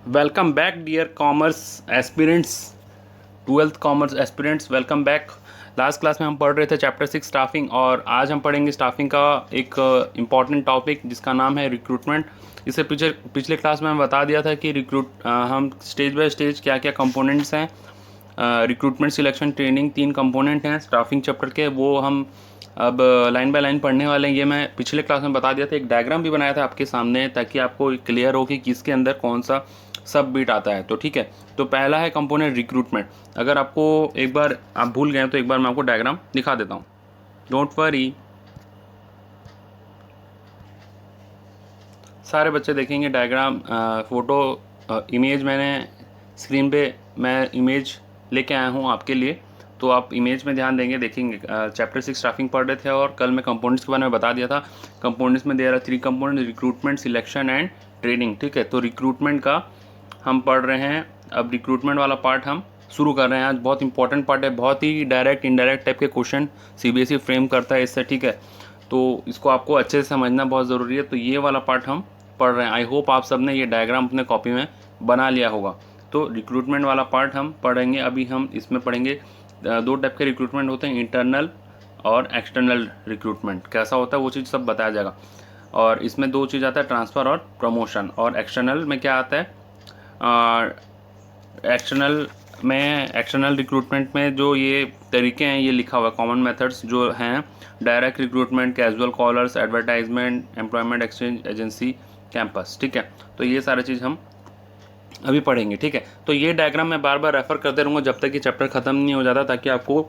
Welcome back dear commerce aspirants, twelfth commerce aspirants, welcome back. Last class में हम पढ़ रहे थे चैप्टर 6 स्टाफिंग, और आज हम पढ़ेंगे स्टाफिंग का एक इम्पॉर्टेंट टॉपिक जिसका नाम है रिक्रूटमेंट। इससे पिछले क्लास में हम बता दिया था कि हम स्टेज बाय स्टेज क्या क्या कंपोनेंट्स हैं। रिक्रूटमेंट, सिलेक्शन, ट्रेनिंग, 3 कंपोनेंट हैं स्टाफिंग चैप्टर के, वो हम अब लाइन बाय लाइन पढ़ने वाले हैं। ये मैं पिछले क्लास में बता दिया था, एक डायग्राम भी बनाया था आपके सामने ताकि आपको क्लियर हो कि किसके अंदर कौन सा सब बीट आता है। तो ठीक है, तो पहला है कंपोनेंट रिक्रूटमेंट। अगर आपको एक बार आप भूल गए तो एक बार मैं आपको डायग्राम दिखा देता हूँ, डोंट वरी। सारे बच्चे देखेंगे डायग्राम, फोटो, इमेज मैंने स्क्रीन पे मैं इमेज लेके आया हूँ आपके लिए, तो आप इमेज में ध्यान देंगे, देखेंगे। चैप्टर 6 स्टाफिंग पढ़ रहे थे और कल मैं कंपोनेंट्स के बारे में बता दिया था। कंपोनेंट्स में there are 3 component, recruitment, selection and training. ठीक है, तो रिक्रूटमेंट का हम पढ़ रहे हैं। अब रिक्रूटमेंट वाला पार्ट हम शुरू कर रहे हैं। आज बहुत इंपॉर्टेंट पार्ट है, बहुत ही डायरेक्ट इनडायरेक्ट टाइप के क्वेश्चन सीबीएसई फ्रेम करता है इससे। ठीक है, तो इसको आपको अच्छे से समझना बहुत ज़रूरी है। तो ये वाला पार्ट हम पढ़ रहे हैं। आई होप आप सब ने ये डायग्राम अपने कॉपी में बना लिया होगा। तो रिक्रूटमेंट वाला पार्ट हम पढ़ेंगे। अभी हम इसमें पढ़ेंगे 2 टाइप के रिक्रूटमेंट होते हैं, इंटरनल और एक्सटर्नल रिक्रूटमेंट। कैसा होता है वो चीज़ सब बताया जाएगा। और इसमें 2 चीज़ आता है, ट्रांसफ़र और प्रमोशन। और एक्सटर्नल में क्या आता है, एक्सटर्नल रिक्रूटमेंट में जो ये तरीके हैं ये लिखा हुआ है, कॉमन मेथड्स जो हैं, direct recruitment, casual callers, advertisement, employment exchange agency, campus. ठीक है, तो ये सारी चीज़ हम अभी पढ़ेंगे। ठीक है, तो ये डायग्राम मैं बार बार रेफर करते रहूँगा जब तक कि चैप्टर ख़त्म नहीं हो जाता, ताकि आपको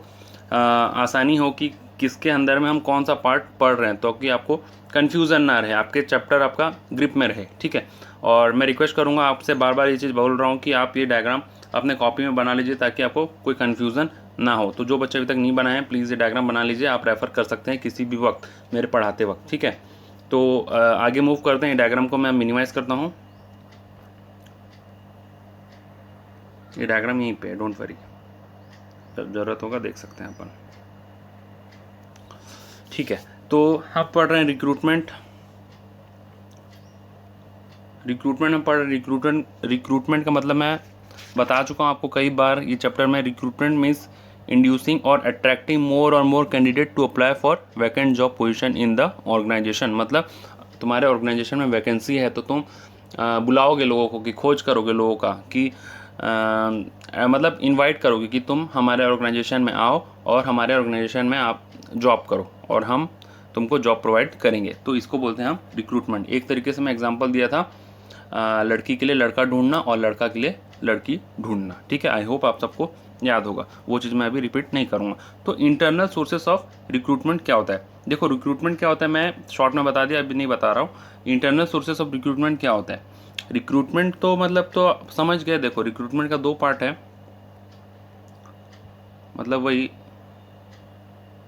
आसानी हो कि किसके अंदर में हम कौन सा पार्ट पढ़ रहे हैं, तो कि आपको कन्फ्यूज़न ना रहे, आपके चैप्टर आपका ग्रिप में रहे। ठीक है, और मैं रिक्वेस्ट करूँगा आपसे, बार बार ये चीज़ बोल रहा हूँ कि आप ये डायग्राम अपने कॉपी में बना लीजिए ताकि आपको कोई कन्फ्यूज़न ना हो। तो जो बच्चे अभी तक नहीं बनाए हैं प्लीज़ ये डायग्राम बना लीजिए, आप रेफ़र कर सकते हैं किसी भी वक्त मेरे पढ़ाते वक्त। ठीक है, तो आगे मूव करते हैं। डायग्राम को मैं मिनिमाइज़ करता हूँ। ये डायग्राम यहीं पे है, डोंट वरी, जब ज़रूरत होगा देख सकते हैं अपन। ठीक है, तो हम पढ़ रहे हैं रिक्रूटमेंट। में पढ़ रहे रिक्रूटमेंट का मतलब मैं बता चुका हूँ आपको कई बार ये चैप्टर में। रिक्रूटमेंट मीन्स इंड्यूसिंग और अट्रैक्टिंग मोर और more candidate to apply for vacant job position in the organisation. मतलब तुम्हारे ऑर्गेनाइजेशन में वैकेंसी है तो तुम बुलाओगे लोगों को, कि खोज करोगे लोगों का, कि मतलब इनवाइट करोगे कि तुम हमारे ऑर्गेनाइजेशन में आओ और हमारे ऑर्गेनाइजेशन में आप जॉब करो और हम तुमको जॉब प्रोवाइड करेंगे। तो इसको बोलते हैं हम रिक्रूटमेंट। एक तरीके से मैं एग्जांपल दिया था, लड़की के लिए लड़का ढूंढना और लड़का के लिए लड़की ढूंढना। ठीक है, आई होप आप सबको याद होगा, वो चीज़ मैं अभी रिपीट नहीं करूँगा। तो इंटरनल सोर्सेस ऑफ रिक्रूटमेंट क्या होता है, देखो रिक्रूटमेंट क्या होता है मैं शॉर्ट में बता दिया, अभी नहीं बता रहा हूँ। इंटरनल सोर्सेस ऑफ रिक्रूटमेंट क्या होता है, रिक्रूटमेंट तो मतलब तो समझ गए। देखो रिक्रूटमेंट का 2 पार्ट है, मतलब वही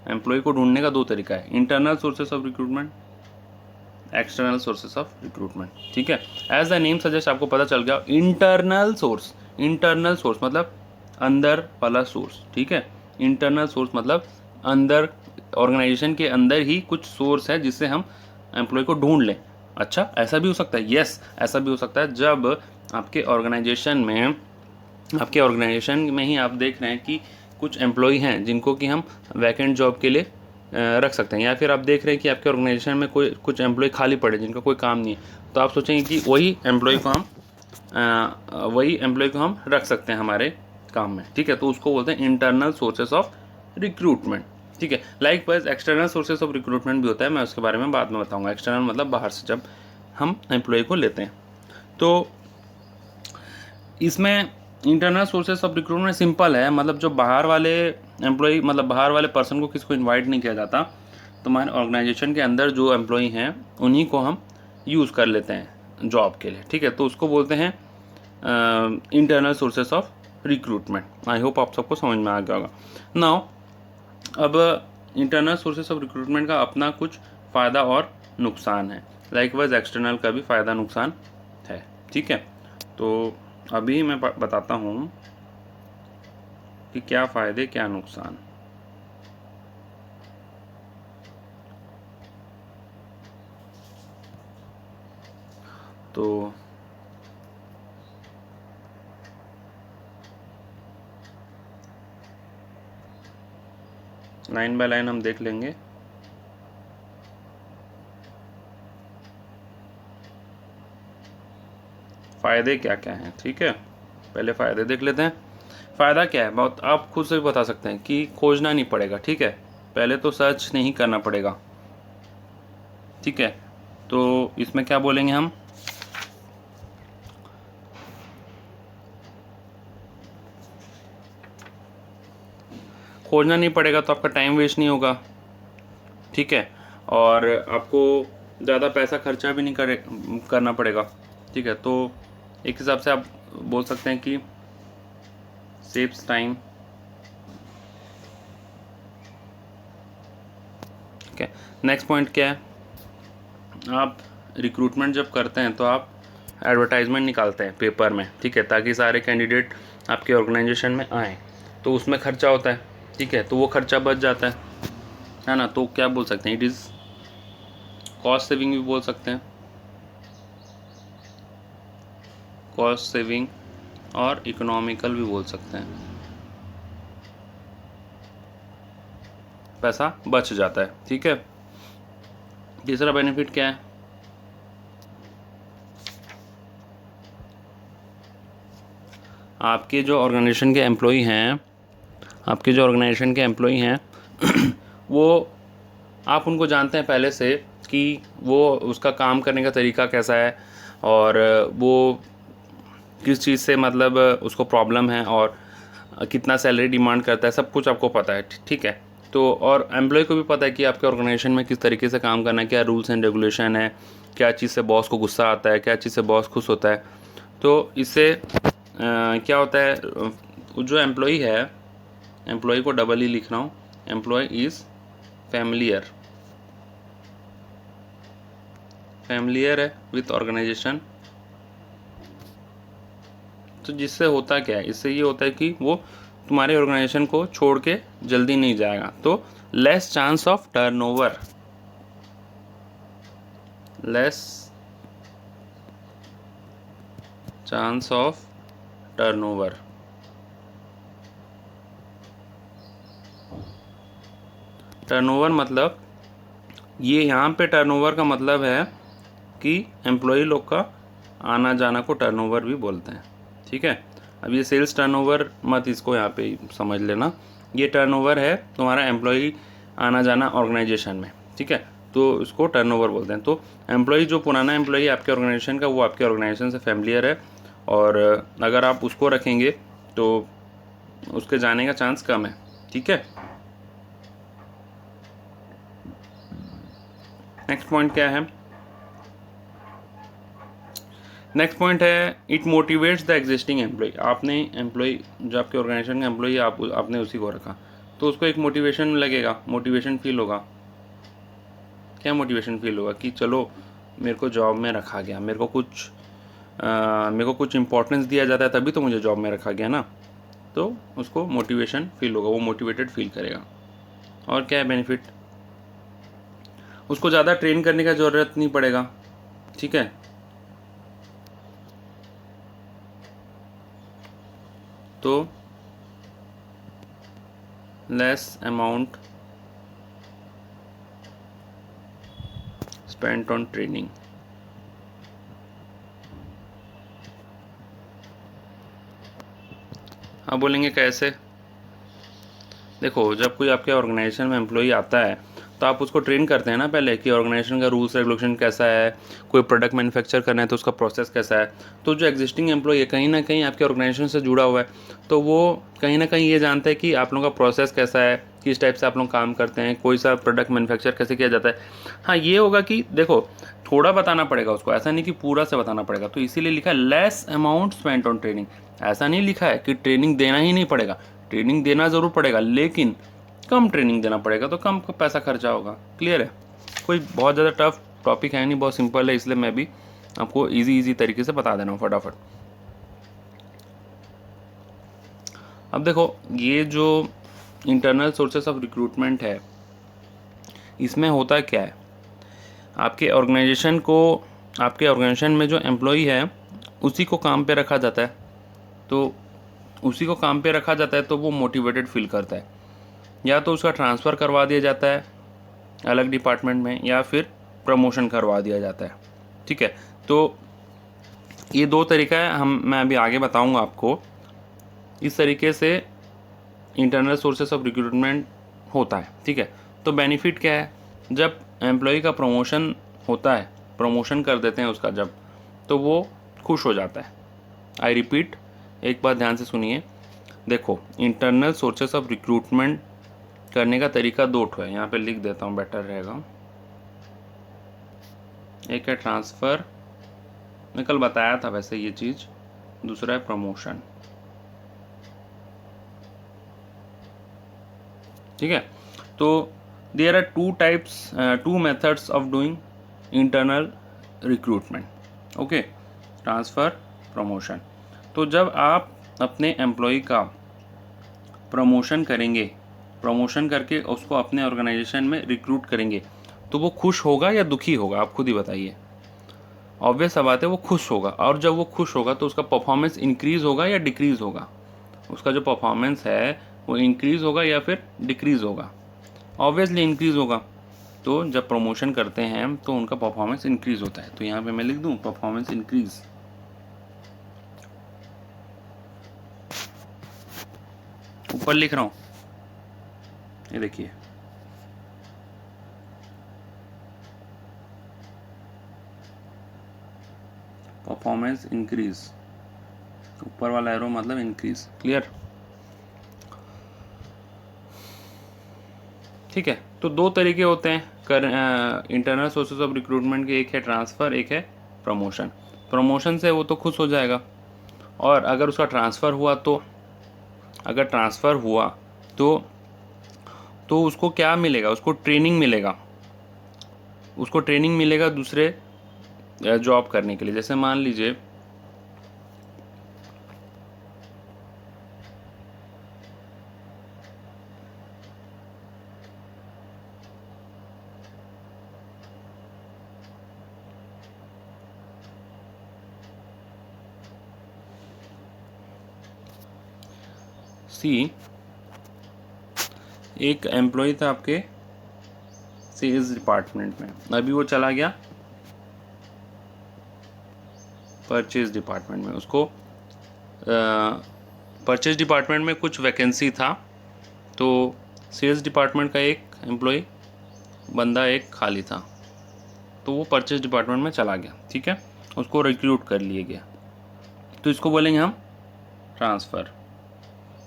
एम्प्लॉय को ढूंढने का 2 तरीका है, internal sources of recruitment, external sources of recruitment. ठीक है, एज द नेम सजेस्ट, आपको पता चल गया इंटरनल सोर्स। इंटरनल सोर्स मतलब अंदर वाला सोर्स। ठीक है, इंटरनल सोर्स मतलब अंदर, ऑर्गेनाइजेशन के अंदर ही कुछ सोर्स है जिससे हम एम्प्लॉय को ढूंढ लें। अच्छा, ऐसा भी हो सकता है, यस ऐसा भी हो सकता है जब आपके ऑर्गेनाइजेशन में ही आप देख रहे हैं कि कुछ एम्प्लॉय हैं जिनको कि हम वैकेंट जॉब के लिए रख सकते हैं, या फिर आप देख रहे हैं कि आपके ऑर्गेनाइजेशन में कोई कुछ एम्प्लॉय खाली पड़े जिनका कोई काम नहीं है, तो आप सोचेंगे कि वही एम्प्लॉय को हम रख सकते हैं हमारे काम में। ठीक है, तो उसको बोलते हैं इंटरनल सोर्सेस ऑफ रिक्रूटमेंट। ठीक है, like wise external sources of recruitment भी होता है, मैं उसके बारे में बाद में बताऊंगा। एक्सटर्नल मतलब बाहर से जब हम एम्प्लॉय को लेते हैं। तो इसमें internal sources of recruitment simple है, मतलब जो बाहर वाले एम्प्लॉय, मतलब बाहर वाले पर्सन को किसको इनवाइट नहीं किया जाता, तुम्हारे ऑर्गेनाइजेशन के अंदर जो एम्प्लॉय हैं उन्हीं को हम यूज़ कर लेते हैं जॉब के लिए। ठीक है, तो उसको बोलते हैं internal sources of recruitment. I hope आप सबको समझ में आ गया होगा। नाउ अब इंटरनल सोर्सेस ऑफ रिक्रूटमेंट का अपना कुछ फ़ायदा और नुकसान है, लाइक वाइज एक्सटर्नल का भी फ़ायदा नुकसान है। ठीक है, तो अभी मैं बताता हूँ कि क्या फ़ायदे क्या नुकसान। तो लाइन बाय लाइन हम देख लेंगे। फ़ायदे क्या क्या हैं, ठीक है, पहले फ़ायदे देख लेते हैं। फ़ायदा क्या है, बहुत आप खुद से भी बता सकते हैं कि खोजना नहीं पड़ेगा, ठीक है, पहले तो सर्च नहीं करना पड़ेगा, ठीक है। तो इसमें क्या बोलेंगे हम, खोजना नहीं पड़ेगा तो आपका टाइम वेस्ट नहीं होगा, ठीक है, और आपको ज़्यादा पैसा खर्चा भी नहीं करना पड़ेगा, ठीक है। तो एक हिसाब से आप बोल सकते हैं कि सेव्स टाइम, ठीक है। नेक्स्ट पॉइंट क्या है, आप रिक्रूटमेंट जब करते हैं तो आप एडवर्टाइजमेंट निकालते हैं पेपर में, ठीक है, ताकि सारे कैंडिडेट आपके ऑर्गेनाइजेशन में आएँ। तो उसमें खर्चा होता है, ठीक है, तो वो खर्चा बच जाता है ना। तो क्या बोल सकते हैं, इट इज़ कॉस्ट सेविंग भी बोल सकते हैं, कॉस्ट सेविंग, और इकोनॉमिकल भी बोल सकते हैं, पैसा बच जाता है, ठीक है। तीसरा बेनिफिट क्या है, आपके जो ऑर्गेनाइजेशन के एम्प्लॉई हैं, आपके जो ऑर्गेनाइजेशन के एम्प्लॉई हैं वो आप उनको जानते हैं पहले से कि वो उसका काम करने का तरीका कैसा है, और वो किस चीज़ से मतलब उसको प्रॉब्लम है, और कितना सैलरी डिमांड करता है, सब कुछ आपको पता है, ठीक है। तो और एम्प्लॉय को भी पता है कि आपके ऑर्गेनाइजेशन में किस तरीके से काम करना है, क्या रूल्स एंड रेगुलेशन है, क्या चीज़ से बॉस को गुस्सा आता है, क्या चीज़ से बॉस खुश होता है। तो इससे क्या होता है, जो एम्प्लॉई है, एम्प्लॉय को डबल ही लिख रहा हूँ, एम्प्लॉय इज़ फैमिलियर, फैमिलियर है विथ ऑर्गेनाइजेशन। तो जिससे होता क्या है, इससे ये होता है कि वो तुम्हारे ऑर्गेनाइजेशन को छोड़ के जल्दी नहीं जाएगा। तो less chance of turnover, less chance of turnover, turnover मतलब ये यहाँ पे टर्नओवर का मतलब है कि एम्प्लॉय लोग का आना जाना को टर्नओवर भी बोलते हैं, ठीक है। अब ये सेल्स टर्नओवर मत इसको यहाँ पे समझ लेना, ये टर्नओवर है तुम्हारा एम्प्लॉय आना जाना ऑर्गेनाइजेशन में, ठीक है, तो इसको टर्नओवर बोलते हैं। तो एम्प्लॉय जो पुराना एम्प्लॉय आपके ऑर्गेनाइजेशन का, वो आपके ऑर्गेनाइजेशन से फैमिलियर है, और अगर आप उसको रखेंगे तो उसके जाने का चांस कम है, ठीक है। नेक्स्ट पॉइंट क्या है, नेक्स्ट पॉइंट है it motivates the existing employ. आपने एम्प्लॉय जो आपके ऑर्गेनाइजेशन का एम्प्लॉय आपने उसी को रखा, तो उसको एक मोटिवेशन लगेगा, मोटिवेशन फील होगा। क्या मोटिवेशन फील होगा कि चलो मेरे को जॉब में रखा गया, मेरे को कुछ इंपॉर्टेंस दिया जाता है तभी तो मुझे जॉब में रखा गया ना। तो उसको मोटिवेशन फील होगा, वो मोटिवेटेड फील करेगा। और क्या है बेनिफिट, उसको ज़्यादा ट्रेन करने का ज़रूरत नहीं पड़ेगा, ठीक है। तो less amount spent on training. आप बोलेंगे कैसे, देखो जब कोई आपके ऑर्गेनाइजेशन में एम्प्लॉई आता है तो आप उसको ट्रेन करते हैं ना पहले कि ऑर्गेनाइजेशन का रूल्स रेगुलेशन कैसा है, कोई प्रोडक्ट मैन्युफैक्चर करना है तो उसका प्रोसेस कैसा है। तो जो एग्जिस्टिंग एम्प्लॉई है कहीं ना कहीं आपके ऑर्गेनाइजेशन से जुड़ा हुआ है, तो वो कहीं ना कहीं ये जानता है कि आप लोगों का प्रोसेस कैसा है, किस टाइप से आप लोग काम करते हैं, कोई सा प्रोडक्ट मैन्युफैक्चर कैसे किया जाता है। हाँ ये होगा कि देखो थोड़ा बताना पड़ेगा उसको, ऐसा नहीं कि पूरा से बताना पड़ेगा, तो इसीलिए लिखा है less amount spent on training. ऐसा नहीं लिखा है कि ट्रेनिंग देना ही नहीं पड़ेगा, ट्रेनिंग देना ज़रूर पड़ेगा, लेकिन कम ट्रेनिंग देना पड़ेगा, तो कम पैसा खर्चा होगा। क्लियर है, कोई बहुत ज़्यादा टफ टॉपिक है नहीं, बहुत सिंपल है, इसलिए मैं भी आपको इजी तरीके से बता देना हूँ फटाफट। अब देखो ये जो इंटरनल सोर्सेस ऑफ रिक्रूटमेंट है, इसमें होता क्या है, आपके ऑर्गेनाइजेशन में जो एम्प्लॉई है उसी को काम पे रखा जाता है, तो उसी को काम पे रखा जाता है तो वो मोटिवेटेड फील करता है। या तो उसका ट्रांसफ़र करवा दिया जाता है अलग डिपार्टमेंट में, या फिर प्रमोशन करवा दिया जाता है। ठीक है, तो ये दो तरीका है, मैं अभी आगे बताऊंगा आपको। इस तरीके से इंटरनल सोर्सेस ऑफ रिक्रूटमेंट होता है। ठीक है, तो बेनिफिट क्या है, जब एम्प्लॉय का प्रमोशन होता है, प्रमोशन कर देते हैं उसका जब, तो वो खुश हो जाता है। आई रिपीट, एक बात ध्यान से सुनिए। देखो, इंटरनल सोर्सेस ऑफ रिक्रूटमेंट करने का तरीका दो ठो है, यहाँ पे लिख देता हूँ, बेटर रहेगा। एक है ट्रांसफ़र, मैं कल बताया था वैसे ये चीज़। दूसरा है प्रमोशन। ठीक है, तो there are two methods of doing internal recruitment. Okay, transfer, promotion. तो जब आप अपने एम्प्लॉय का प्रमोशन करेंगे, प्रमोशन करके उसको अपने ऑर्गेनाइजेशन में रिक्रूट करेंगे, तो वो खुश होगा या दुखी होगा, आप खुद ही बताइए। ऑब्वियस सा बात है, वो खुश होगा। और जब वो खुश होगा तो उसका परफॉर्मेंस इंक्रीज़ होगा या डिक्रीज़ होगा, उसका जो परफॉर्मेंस है वो इंक्रीज़ होगा या फिर डिक्रीज़ होगा। ऑब्वियसली इंक्रीज़ होगा। तो जब प्रमोशन करते हैं तो उनका परफॉर्मेंस इंक्रीज़ होता है। तो यहाँ पे मैं लिख दूँ परफॉर्मेंस इंक्रीज़। ऊपर लिख रहा हूँ, ये देखिए, परफॉर्मेंस इंक्रीज, ऊपर वाला एरो मतलब इंक्रीज। क्लियर? ठीक है, तो दो तरीके होते हैं इंटरनल सोर्सेज ऑफ रिक्रूटमेंट के, एक है ट्रांसफ़र, एक है प्रमोशन। प्रमोशन से वो तो खुश हो जाएगा, और अगर उसका ट्रांसफ़र हुआ तो, अगर ट्रांसफ़र हुआ तो उसको क्या मिलेगा, उसको ट्रेनिंग मिलेगा, उसको ट्रेनिंग मिलेगा दूसरे जॉब करने के लिए। जैसे मान लीजिए एक एम्प्लॉय था आपके सेल्स डिपार्टमेंट में, अभी वो चला गया परचेज डिपार्टमेंट में। उसको परचेज डिपार्टमेंट में कुछ वैकेंसी था, तो सेल्स डिपार्टमेंट का एक एम्प्लॉय बंदा एक खाली था, तो वो परचेज डिपार्टमेंट में चला गया। ठीक है, उसको रिक्रूट कर लिया गया, तो इसको बोलेंगे हम ट्रांसफ़र।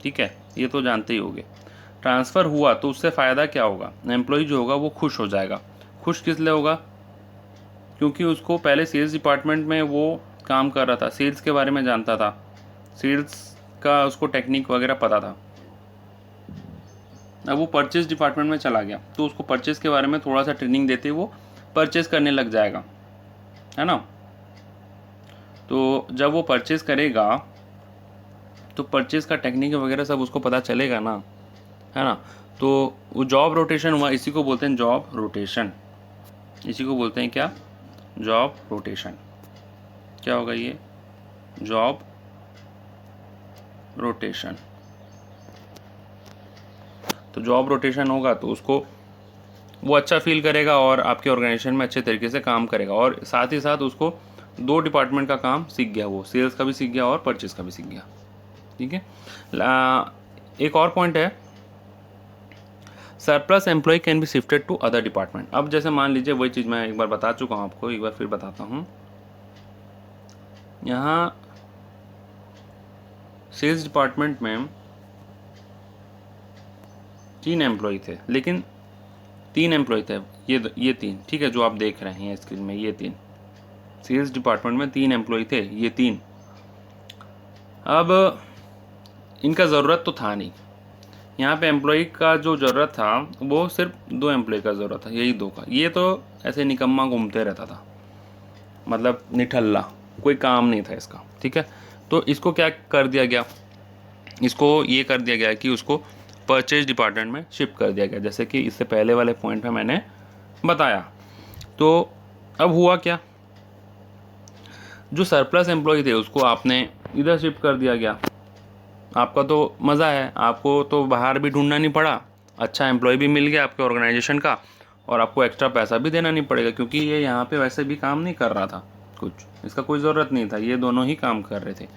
ठीक है, ये तो जानते ही होंगे। ट्रांसफ़र हुआ तो उससे फ़ायदा क्या होगा, एम्प्लॉय जो होगा वो खुश हो जाएगा। खुश किस लिए होगा, क्योंकि उसको पहले सेल्स डिपार्टमेंट में वो काम कर रहा था, सेल्स के बारे में जानता था, सेल्स का उसको टेक्निक वगैरह पता था। अब वो परचेज डिपार्टमेंट में चला गया, तो उसको परचेज के बारे में थोड़ा सा ट्रेनिंग देते वो परचेज करने लग जाएगा, है ना। तो जब वो परचेज करेगा तो परचेज का टेक्निक वगैरह सब उसको पता चलेगा ना, है ना। तो वो जॉब रोटेशन हुआ, इसी को बोलते हैं जॉब रोटेशन। इसी को बोलते हैं क्या, जॉब रोटेशन। क्या होगा ये, जॉब रोटेशन। तो जॉब रोटेशन होगा तो उसको वो अच्छा फील करेगा और आपके ऑर्गेनाइजेशन में अच्छे तरीके से काम करेगा, और साथ ही साथ उसको दो डिपार्टमेंट का काम सीख गया, वो सेल्स का भी सीख गया और परचेज का भी सीख गया। ठीक है, एक और पॉइंट है, surplus employ can be shifted to other department. अब जैसे मान लीजिए, वही चीज़ मैं एक बार बता चुका हूँ आपको, एक बार फिर बताता हूँ। यहाँ सेल्स डिपार्टमेंट में 3 एम्प्लॉय थे, लेकिन 3 एम्प्लॉय थे, ये 3, ठीक है, जो आप देख रहे हैं स्क्रीन में, ये 3 सेल्स डिपार्टमेंट में 3 एम्प्लॉय थे, ये 3। अब इनका ज़रूरत तो था नहीं, यहाँ पे एम्प्लॉय का जो ज़रूरत था वो सिर्फ 2 एम्प्लॉय का ज़रूरत था, यही 2 का। ये तो ऐसे निकम्मा घूमते रहता था, मतलब निठल्ला, कोई काम नहीं था इसका। ठीक है, तो इसको क्या कर दिया गया, इसको ये कर दिया गया कि उसको परचेज डिपार्टमेंट में शिफ्ट कर दिया गया, जैसे कि इससे पहले वाले पॉइंट में मैंने बताया। तो अब हुआ क्या, जो सरप्लस एम्प्लॉय थे उसको आपने इधर शिफ्ट कर दिया गया। आपका तो मज़ा है, आपको तो बाहर भी ढूंढना नहीं पड़ा अच्छा एम्प्लॉय भी मिल गया आपके ऑर्गेनाइजेशन का, और आपको एक्स्ट्रा पैसा भी देना नहीं पड़ेगा, क्योंकि ये यहाँ पे वैसे भी काम नहीं कर रहा था, कुछ इसका कोई ज़रूरत नहीं था, ये दोनों ही काम कर रहे थे।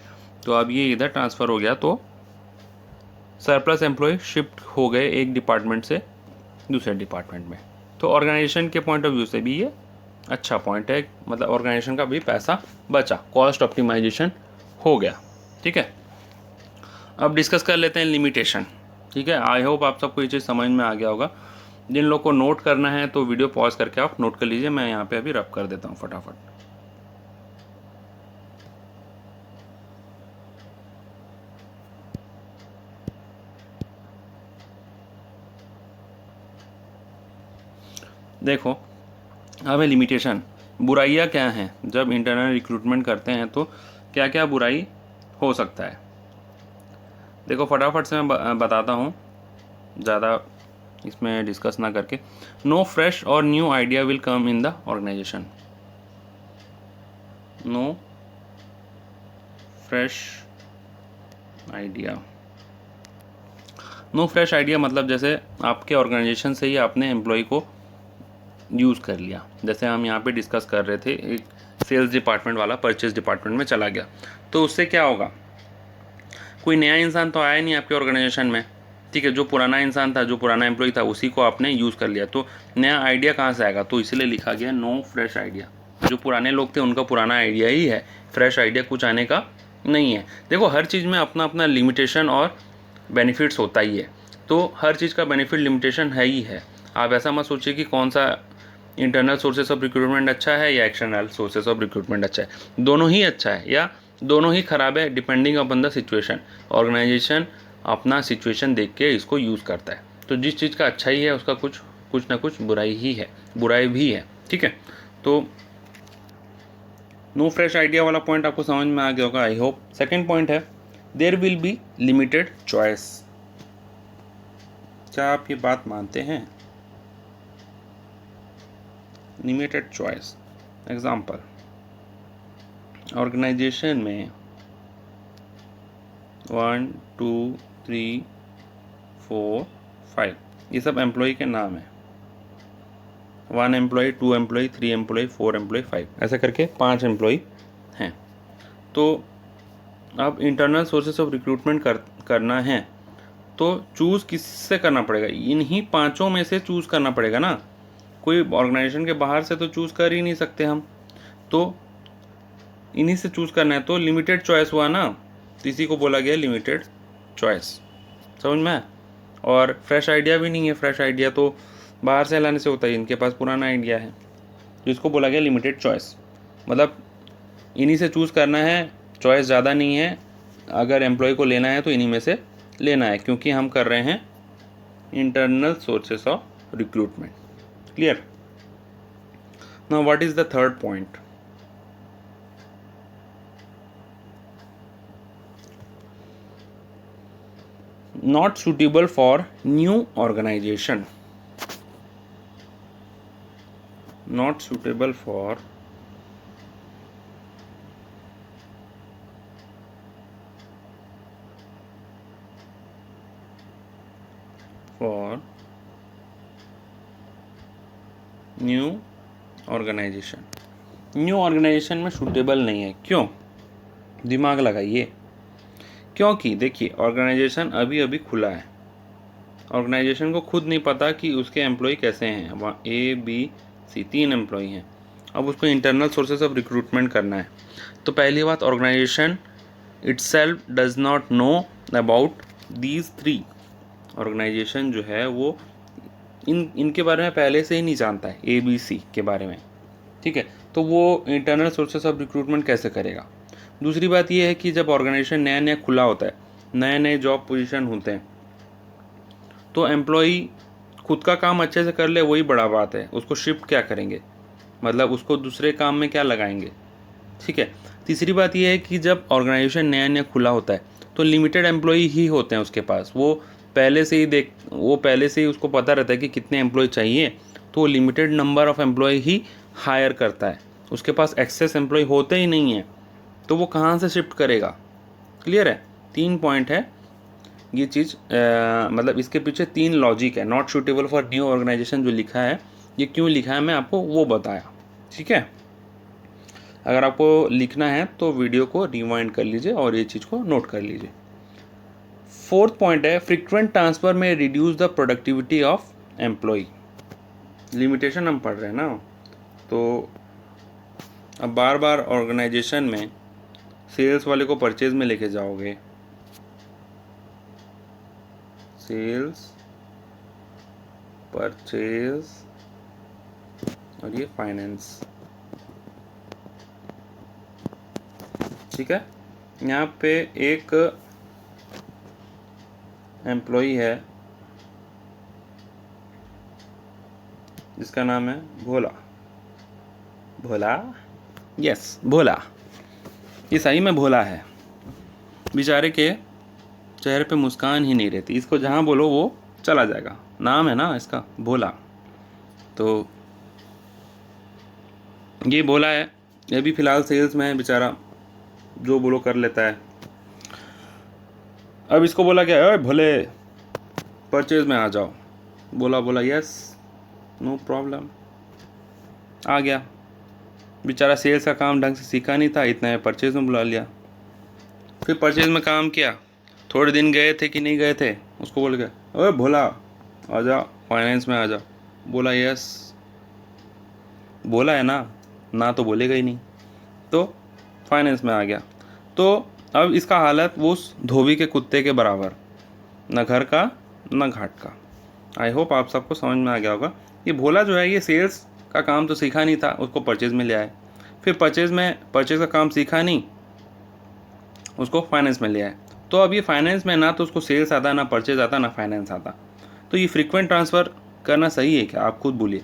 तो अब ये इधर ट्रांसफ़र हो गया, तो सरप्लस एम्प्लॉय शिफ्ट हो गए एक डिपार्टमेंट से दूसरे डिपार्टमेंट में। तो ऑर्गेनाइजेशन के पॉइंट ऑफ व्यू से भी ये अच्छा पॉइंट है, मतलब ऑर्गेनाइजेशन का भी पैसा बचा, कॉस्ट ऑप्टिमाइजेशन हो गया। ठीक है, अब डिस्कस कर लेते हैं लिमिटेशन। ठीक है, आई होप आप सबको ये चीज़ समझ में आ गया होगा। जिन लोग को नोट करना है तो वीडियो पॉज करके आप नोट कर लीजिए, मैं यहाँ पे अभी रब कर देता हूँ फटाफट। देखो, अब है लिमिटेशन। बुराइयाँ क्या हैं जब इंटरनल रिक्रूटमेंट करते हैं, तो क्या क्या बुराई हो सकता है। देखो फटाफट से मैं बताता हूँ, ज़्यादा इसमें डिस्कस ना करके। नो फ्रेश और new idea will come in the organisation. No fresh idea, no fresh idea मतलब जैसे आपके ऑर्गेनाइजेशन से ही आपने एम्प्लॉय को यूज़ कर लिया। जैसे हम यहाँ पे डिस्कस कर रहे थे, एक सेल्स डिपार्टमेंट वाला परचेज डिपार्टमेंट में चला गया, तो उससे क्या होगा, कोई नया इंसान तो आया नहीं आपके ऑर्गेनाइजेशन में। ठीक है, जो पुराना इंसान था, जो पुराना एम्प्लॉय था, उसी को आपने यूज़ कर लिया, तो नया आइडिया कहाँ से आएगा, तो इसलिए लिखा गया नो फ्रेश आइडिया। जो पुराने लोग थे उनका पुराना आइडिया ही है, फ्रेश आइडिया कुछ आने का नहीं है। देखो हर चीज़ में अपना अपना लिमिटेशन और बेनिफिट्स होता ही है, तो हर चीज़ का बेनिफिट लिमिटेशन है ही है। आप ऐसा मत सोचिए कि कौन सा इंटरनल सोर्सेस ऑफ रिक्रूटमेंट अच्छा है या एक्सटर्नल सोर्सेस ऑफ रिक्रूटमेंट अच्छा है। दोनों ही अच्छा है या दोनों ही ख़राब है, depending upon the situation. Organisation अपना सिचुएशन देख के इसको यूज़ करता है, तो जिस चीज़ का अच्छा ही है उसका कुछ ना कुछ बुराई ही है, बुराई भी है। ठीक है, तो नो फ्रेश आइडिया वाला पॉइंट आपको समझ में आ गया होगा, आई होप। सेकेंड पॉइंट है there will be limited choice. क्या आप ये बात मानते हैं, लिमिटेड चॉइस। एग्जाम्पल, ऑर्गेनाइजेशन में 1 2 3 4 5 ये सब एम्प्लॉय के नाम है। 1 एम्प्लॉय, 2 एम्प्लॉय, 3 एम्प्लॉय, 4 एम्प्लॉय, 5 ऐसा करके 5 एम्प्लॉय हैं। तो अब इंटरनल सोर्सेस ऑफ रिक्रूटमेंट करना है, तो चूज़ किससे करना पड़ेगा, इन्हीं पाँचों में से चूज़ करना पड़ेगा ना। कोई ऑर्गेनाइजेशन के बाहर से तो चूज़ कर ही नहीं सकते हम, तो इन्हीं से चूज़ करना है, तो लिमिटेड चॉइस हुआ ना, तो इसी को बोला गया लिमिटेड चॉइस। समझ में? और फ्रेश आइडिया भी नहीं है, फ्रेश आइडिया तो बाहर से लाने से होता है, इनके पास पुराना आइडिया है, तो इसको बोला गया लिमिटेड चॉइस। मतलब इन्हीं से चूज़ करना है, चॉइस ज़्यादा नहीं है, अगर एम्प्लॉय को लेना है तो इन्हीं में से लेना है, क्योंकि हम कर रहे हैं internal sources of recruitment. Clear? Now what is the third point? Not suitable for new organisation. Not suitable for new organisation. New organisation में सूटेबल नहीं है, क्यों? दिमाग लगाइए। क्योंकि देखिए ऑर्गेनाइजेशन अभी अभी खुला है, ऑर्गेनाइजेशन को खुद नहीं पता कि उसके एम्प्लॉय कैसे हैं। वहाँ ABC 3 एम्प्लॉय हैं, अब उसको इंटरनल सोर्सेस ऑफ रिक्रूटमेंट करना है। तो पहली बात, organisation itself does not know about these 3। Organisation जो है वो इनके बारे में पहले से ही नहीं जानता है, ABC के बारे में। ठीक है, तो वो इंटरनल सोर्सेस ऑफ रिक्रूटमेंट कैसे करेगा। दूसरी बात ये है कि जब ऑर्गेनाइजेशन नया नया खुला होता है, नए नए जॉब पोजीशन होते हैं, तो एम्प्लॉई खुद का काम अच्छे से कर ले वही बड़ा बात है, उसको शिफ्ट क्या करेंगे, मतलब उसको दूसरे काम में क्या लगाएंगे। ठीक है, तीसरी बात यह है कि जब ऑर्गेनाइजेशन नया नया खुला होता है तो लिमिटेड एम्प्लॉय ही होते हैं उसके पास, वो पहले से ही उसको पता रहता है कि कितने एम्प्लॉय चाहिए, तो वो लिमिटेड नंबर ऑफ एम्प्लॉय ही हायर करता है, उसके पास एक्सेस एम्प्लॉय होते ही नहीं है, तो वो कहाँ से शिफ्ट करेगा। क्लियर है? 3 पॉइंट है, ये चीज़ मतलब इसके पीछे 3 लॉजिक है। Not suitable for new organisation जो लिखा है, ये क्यों लिखा है मैं आपको वो बताया, ठीक है। अगर आपको लिखना है तो वीडियो को रिवाइंड कर लीजिए और ये चीज़ को नोट कर लीजिए। 4th पॉइंट है फ्रीक्वेंट ट्रांसफ़र में reduce the productivity of employ. Limitation हम पढ़ रहे हैं ना, तो अब बार बार ऑर्गेनाइजेशन में सेल्स वाले को परचेज में लेके जाओगे, सेल्स, परचेज और ये फाइनेंस, ठीक है। यहाँ पे एक एम्प्लॉई है जिसका नाम है भोला। भोला, यस भोला, ये सही में भोला है। बेचारे के चेहरे पे मुस्कान ही नहीं रहती, इसको जहाँ बोलो वो चला जाएगा। नाम है ना इसका भोला, तो ये भोला है, ये भी फ़िलहाल सेल्स में है बेचारा, जो बोलो कर लेता है। अब इसको बोला क्या, अरे भोले परचेज में आ जाओ। बोला यस नो प्रॉब्लम, आ गया। बेचारा सेल्स का काम ढंग से सीखा नहीं था, इतना है परचेज में बुला लिया। फिर परचेज में काम किया, थोड़े दिन गए थे कि नहीं गए थे, उसको बोल गया अरे भोला आ जा फाइनेंस में आ जा। बोला यस, बोला है ना तो बोलेगा ही नहीं, तो फाइनेंस में आ गया। तो अब इसका हालत वो उस धोबी के कुत्ते के बराबर, न घर का न घाट का। आई होप आप सबको समझ में आ गया होगा। ये भोला जो है ये सेल्स का काम तो सीखा नहीं था, उसको परचेज में ले आए। फिर परचेज का काम सीखा नहीं, उसको फाइनेंस में ले आए। तो अब ये फाइनेंस में ना तो उसको सेल्स आता, ना परचेज आता, ना फाइनेंस आता। तो ये फ्रीक्वेंट ट्रांसफ़र करना सही है क्या, आप खुद बोलिए।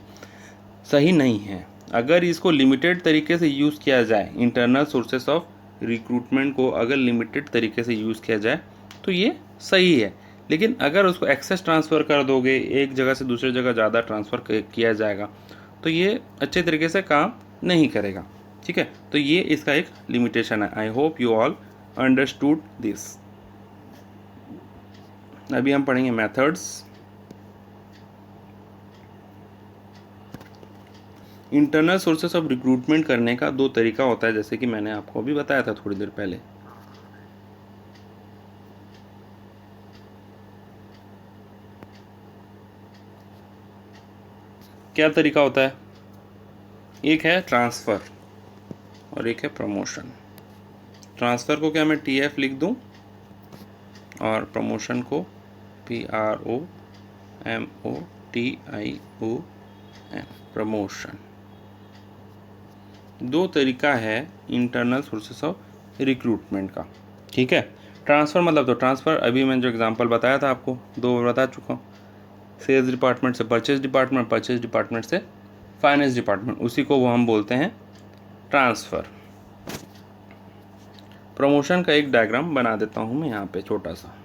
सही नहीं है। अगर इसको लिमिटेड तरीके से यूज़ किया जाए, इंटरनल सोर्सेस ऑफ रिक्रूटमेंट को अगर लिमिटेड तरीके से यूज़ किया जाए तो ये सही है। लेकिन अगर उसको एक्सेस ट्रांसफ़र कर दोगे, एक जगह से दूसरी जगह ज़्यादा ट्रांसफ़र किया जाएगा, तो ये अच्छे तरीके से काम नहीं करेगा, ठीक है। तो ये इसका एक लिमिटेशन है। I hope you all understood this. अभी हम पढ़ेंगे methods. Internal sources of recruitment करने का 2 तरीका होता है, जैसे कि मैंने आपको अभी बताया था थोड़ी देर पहले। क्या तरीका होता है, एक है ट्रांसफ़र और एक है प्रमोशन। ट्रांसफ़र को क्या मैं TF लिख दूं और प्रमोशन को PROMOTION, प्रमोशन। 2 तरीका है इंटरनल सोर्सेस ऑफ रिक्रूटमेंट का, ठीक है। ट्रांसफ़र मतलब तो ट्रांसफ़र, अभी मैंने जो एग्जांपल बताया था आपको 2 बता चुका हूँ। सेल्स डिपार्टमेंट से परचेज डिपार्टमेंट, परचेज डिपार्टमेंट से फाइनेंस डिपार्टमेंट, उसी को वो हम बोलते हैं ट्रांसफ़र। प्रमोशन का एक डायग्राम बना देता हूँ मैं यहाँ पे छोटा सा।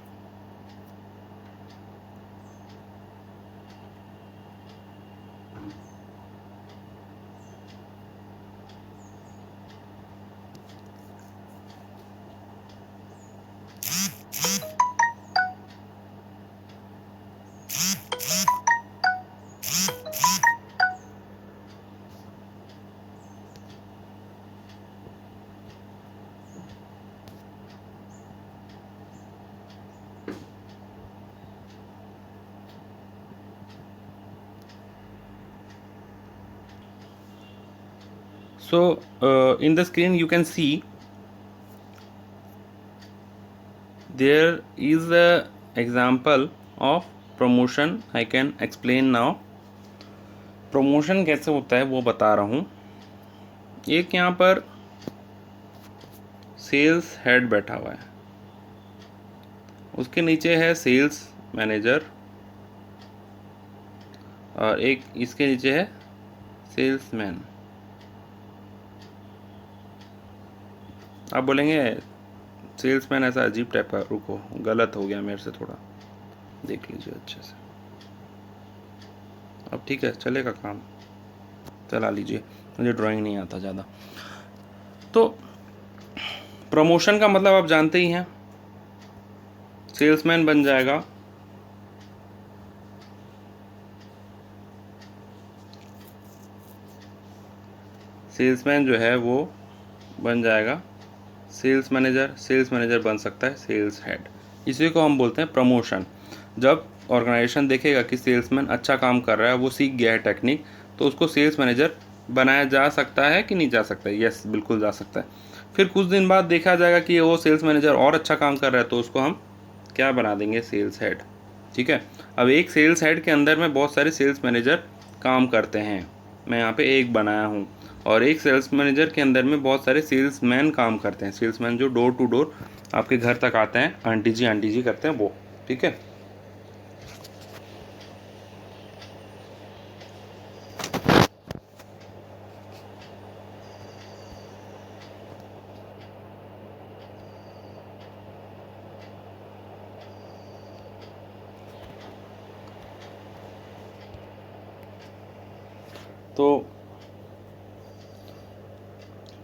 So in the screen you can see there is a example of promotion. I can explain now. Promotion कैसे होता है वो बता रहा हूँ। एक यहाँ पर सेल्स हेड बैठा हुआ है, उसके नीचे है सेल्स मैनेजर और एक इसके नीचे है सेल्समैन। आप बोलेंगे सेल्समैन ऐसा अजीब टाइप का, रुको गलत हो गया मेरे से, थोड़ा देख लीजिए अच्छे से। अब ठीक है, चलेगा काम, चला लीजिए, मुझे ड्राइंग नहीं आता ज़्यादा। तो प्रमोशन का मतलब आप जानते ही हैं, सेल्समैन बन जाएगा सेल्समैन जो है वो बन जाएगा सेल्स मैनेजर बन सकता है सेल्स हेड। इसी को हम बोलते हैं प्रमोशन। जब ऑर्गेनाइजेशन देखेगा कि सेल्समैन अच्छा काम कर रहा है, वो सीख गया है टेक्निक, तो उसको सेल्स मैनेजर बनाया जा सकता है कि नहीं जा सकता है? यस, बिल्कुल जा सकता है। फिर कुछ दिन बाद देखा जाएगा कि वो सेल्स मैनेजर और अच्छा काम कर रहा है, तो उसको हम क्या बना देंगे? Sales head. ठीक है। अब एक सेल्स हेड के अंदर में बहुत सारे सेल्स मैनेजर काम करते हैं, मैं यहाँ पे एक बनाया हूँ। और एक सेल्स मैनेजर के अंदर में बहुत सारे सेल्समैन काम करते हैं, सेल्समैन जो डोर टू डोर आपके घर तक आते हैं, आंटी जी करते हैं वो। ठीक है। तो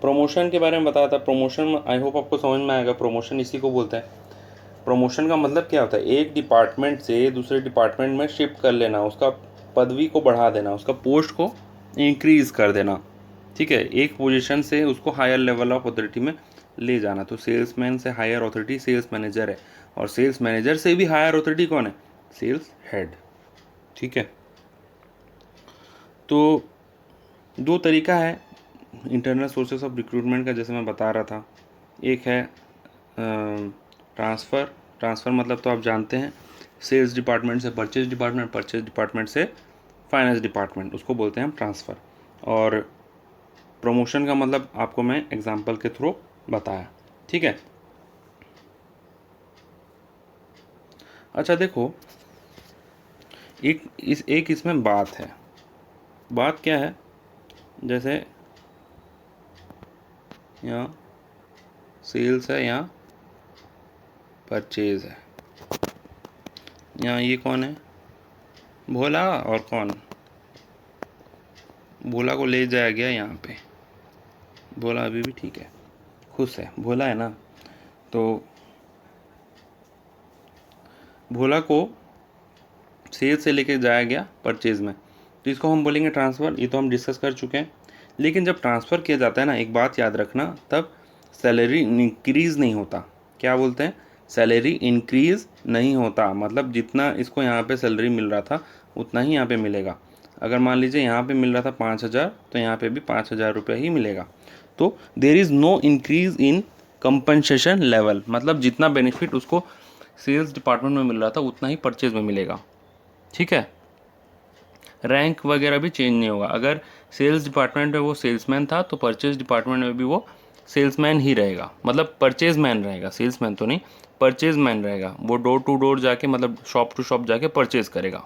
प्रमोशन के बारे में बताया था। प्रमोशन आई होप आपको समझ में आएगा। प्रमोशन इसी को बोलते हैं। प्रमोशन का मतलब क्या होता है? एक डिपार्टमेंट से दूसरे डिपार्टमेंट में शिफ्ट कर लेना, उसका पदवी को बढ़ा देना, उसका पोस्ट को इंक्रीज कर देना। ठीक है। एक पोजीशन से उसको हायर लेवल ऑफ अथॉरिटी में ले जाना। तो सेल्समैन से हायर अथॉरिटी सेल्स मैनेजर है, और सेल्स मैनेजर से भी हायर अथॉरिटी कौन है? Sales head. ठीक है। तो दो तरीका है इंटरनल सोर्सेस ऑफ रिक्रूटमेंट का, जैसे मैं बता रहा था। एक है ट्रांसफ़र मतलब तो आप जानते हैं, सेल्स डिपार्टमेंट से परचेज डिपार्टमेंट, परचेज डिपार्टमेंट से फाइनेंस डिपार्टमेंट, उसको बोलते हैं हम ट्रांसफ़र। और प्रमोशन का मतलब आपको मैं एग्जांपल के थ्रू बताया। ठीक है। अच्छा देखो, एक इसमें बात है। बात क्या है? जैसे यहाँ सेल्स है, यहाँ परचेज है, यहाँ ये कौन है? भोला। और कौन? भोला को ले जाया गया यहाँ पे। भोला अभी भी ठीक है, खुश है, भोला है ना। तो भोला को सेल्स से लेके जाया गया परचेज में, तो इसको हम बोलेंगे ट्रांसफ़र। ये तो हम डिस्कस कर चुके हैं। लेकिन जब ट्रांसफ़र किया जाता है ना, एक बात याद रखना, तब सैलरी इंक्रीज़ नहीं होता। क्या बोलते हैं? सैलरी इंक्रीज़ नहीं होता। मतलब जितना इसको यहाँ पे सैलरी मिल रहा था उतना ही यहाँ पे मिलेगा। अगर मान लीजिए यहाँ पे मिल रहा था 5,000, तो यहाँ पे भी 5,000 रुपये ही मिलेगा। तो there is no increase in compensation level. मतलब जितना बेनिफिट उसको सेल्स डिपार्टमेंट में मिल रहा था उतना ही परचेज में मिलेगा। ठीक है। रैंक वगैरह भी चेंज नहीं होगा। अगर सेल्स डिपार्टमेंट में वो सेल्समैन था, तो परचेज डिपार्टमेंट में भी वो सेल्समैन ही रहेगा। मतलब परचेज मैन रहेगा, सेल्समैन तो नहीं, परचेज मैन रहेगा। वो डोर टू डोर जाके, मतलब शॉप टू शॉप जाके परचेज करेगा।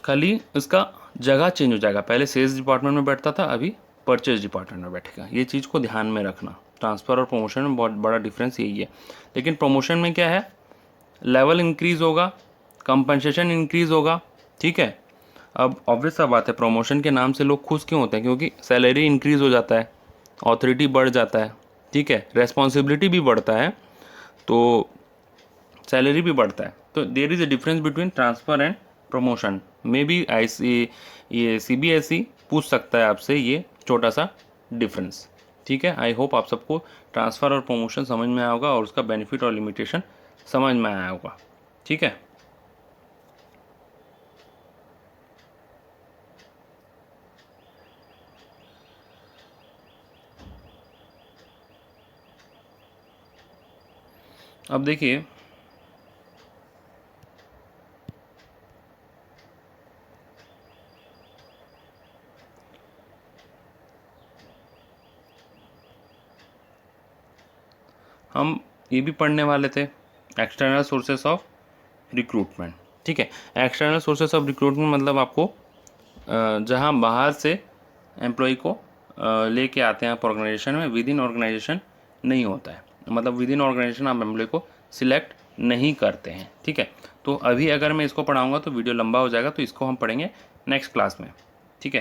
खाली उसका जगह चेंज हो जाएगा। पहले सेल्स डिपार्टमेंट में बैठता था, अभी परचेज डिपार्टमेंट में बैठेगा। ये चीज़ को ध्यान में रखना। ट्रांसफ़र और प्रमोशन में बहुत बड़ा डिफरेंस यही है। लेकिन प्रमोशन में क्या है? लेवल इंक्रीज़ होगा, कंपनसेशन इंक्रीज़ होगा। ठीक है। अब ऑब्वियस सा बात है, प्रमोशन के नाम से लोग खुश क्यों होते हैं? क्योंकि सैलरी इंक्रीज़ हो जाता है, ऑथोरिटी बढ़ जाता है। ठीक है। रेस्पॉन्सिबिलिटी भी बढ़ता है, तो सैलरी भी बढ़ता है। तो there is a difference between transfer and promotion. Maybe ये CBSE पूछ सकता है आपसे ये छोटा सा डिफरेंस। ठीक है। आई होप आप सबको ट्रांसफ़र और प्रमोशन समझ में आया होगा, और उसका बेनिफिट और लिमिटेशन समझ में आया होगा। ठीक है। अब देखिए, हम ये भी पढ़ने वाले थे, एक्सटर्नल सोर्सेस ऑफ रिक्रूटमेंट। ठीक है। एक्सटर्नल सोर्सेस ऑफ रिक्रूटमेंट मतलब आपको जहाँ बाहर से एम्प्लॉय को लेके आते हैं आप ऑर्गेनाइजेशन में, विद इन ऑर्गेनाइजेशन नहीं होता है। मतलब विद इन ऑर्गेनाइजेशन आप एम्प्लॉय को सिलेक्ट नहीं करते हैं। ठीक है। तो अभी अगर मैं इसको पढ़ाऊँगा तो वीडियो लंबा हो जाएगा, तो इसको हम पढ़ेंगे नेक्स्ट क्लास में। ठीक है।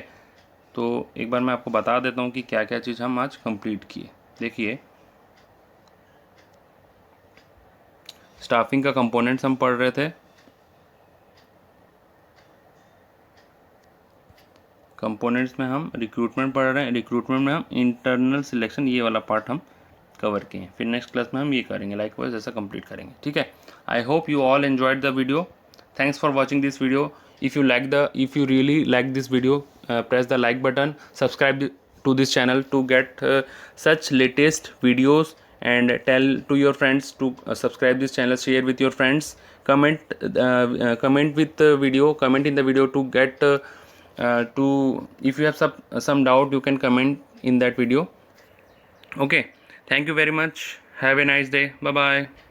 तो एक बार मैं आपको बता देता हूँ कि क्या क्या चीज़ हम आज कंप्लीट किए। देखिए, स्टाफिंग का कंपोनेंट्स हम पढ़ रहे थे, कंपोनेंट्स में हम रिक्रूटमेंट पढ़ रहे हैं, रिक्रूटमेंट में हम इंटरनल सिलेक्शन ये वाला पार्ट हम कवर किए हैं। फिर नेक्स्ट क्लास में हम ये करेंगे, लाइकवाइज ऐसा कंप्लीट करेंगे, ठीक है। I hope you all enjoyed the video. Thanks for watching this video. If you really like this video, press the like button, subscribe to this channel to get such latest videos, and tell to your friends to subscribe this channel, share with your friends, comment with the video, comment in the video to get to, if you have some doubt you can comment in that video. Okay, thank you very much, have a nice day, bye bye.